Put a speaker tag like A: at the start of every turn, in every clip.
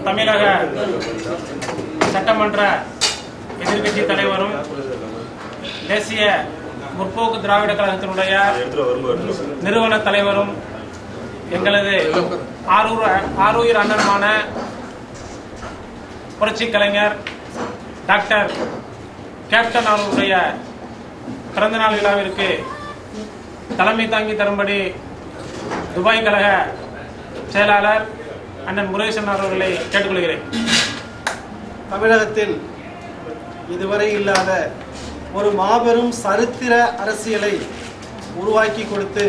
A: தமிழக சட்டமன்ற எதிர்கட்சி தலைவரும் தேசிய முற்போக்கு திராவிட கழகத்தினுடைய நிறுவன தலைவரும் எங்களது ஆரூர் அண்ணனுமான புரட்சி கலைஞர் டாக்டர் கேப்டன் அவர்களுடைய பிறந்தநாள் விழாவிற்கு தலைமை தாங்கி தரும்படி துபாய் கழக செயலாளர் அண்ணன் முருகேசன் அவர்களை கேட்டுக்கொள்கிறேன்.
B: தமிழகத்தில் இதுவரை இல்லாத ஒரு மாபெரும் சரித்திர அரசியலை உருவாக்கி கொடுத்து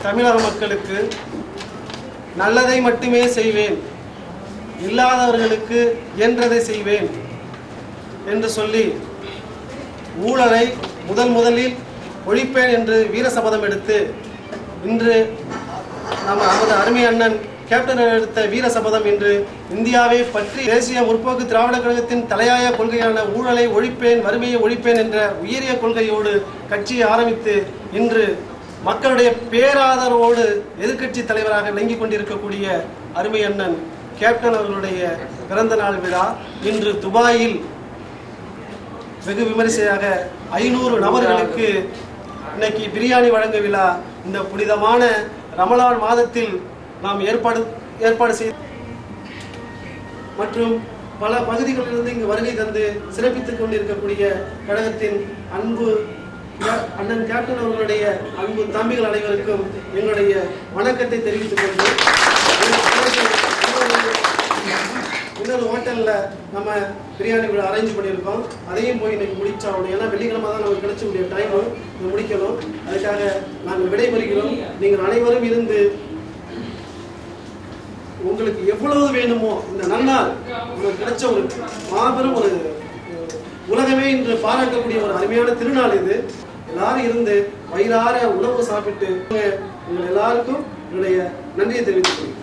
B: தமிழக மக்களுக்கு நல்லதை மட்டுமே செய்வேன், இல்லாதவர்களுக்கு இயன்றதை செய்வேன் என்று சொல்லி ஊழலை முதலில் ஒழிப்பேன் என்று வீர சபதம் எடுத்து இன்று நமது அருமை அண்ணன் கேப்டன் எடுத்த வீர சபதம் இன்று இந்தியாவை பற்றி தேசிய முற்போக்கு திராவிட கழகத்தின் தலையாய கொள்கையான ஊழலை ஒழிப்பேன், வறுமையை ஒழிப்பேன் என்ற உயரிய கொள்கையோடு கட்சியை ஆரம்பித்து இன்று மக்களுடைய பேராதரவோடு எதிர்கட்சி தலைவராக விளங்கிக் கொண்டிருக்கக்கூடிய அருமை அண்ணன் கேப்டன் அவர்களுடைய பிறந்த நாள் விழா இன்று துபாயில் வெகு விமரிசையாக 500 நபர்களுக்கு இன்னைக்கு பிரியாணி வழங்க விழா இந்த புனிதமான ரமலான் மாதத்தில் நாம் ஏற்பாடு செய்து மற்றும் பல பகுதிகளிலிருந்து இங்கு வருகை தந்து சிறப்பித்துக் கொண்டிருக்கக்கூடிய கழகத்தின் அன்பு அண்ணன் கேப்டன் அவர்களுடைய அன்பு தம்பிகள் அனைவருக்கும் எங்களுடைய வணக்கத்தை தெரிவித்துக் கொண்டு இன்னொரு ஹோட்டல்ல நம்ம பிரியாணி விழா அரேஞ்ச் பண்ணியிருக்கோம். அதையும் போய் இன்னைக்கு முடிச்சாகணும். ஏன்னா வெள்ளிக்கிழமை தான் நமக்கு கிடைச்சக்கூடிய டைம் முடிக்கணும். அதுக்காக நாங்கள் விடைபெறுகிறோம். நீங்கள் அனைவரும் இருந்து உங்களுக்கு எவ்வளவு வேணுமோ இந்த நன்னாள் உங்களுக்கு கிடைச்ச ஒரு மாபெரும் ஒரு உலகமே இன்று பாராட்டக்கூடிய ஒரு அருமையான திருநாள் இது. எல்லாரும் இருந்து வயிறார உணவு சாப்பிட்டு உங்கள் எல்லாருக்கும் என்னுடைய நன்றியை தெரிவித்துக் கொள்கிறேன்.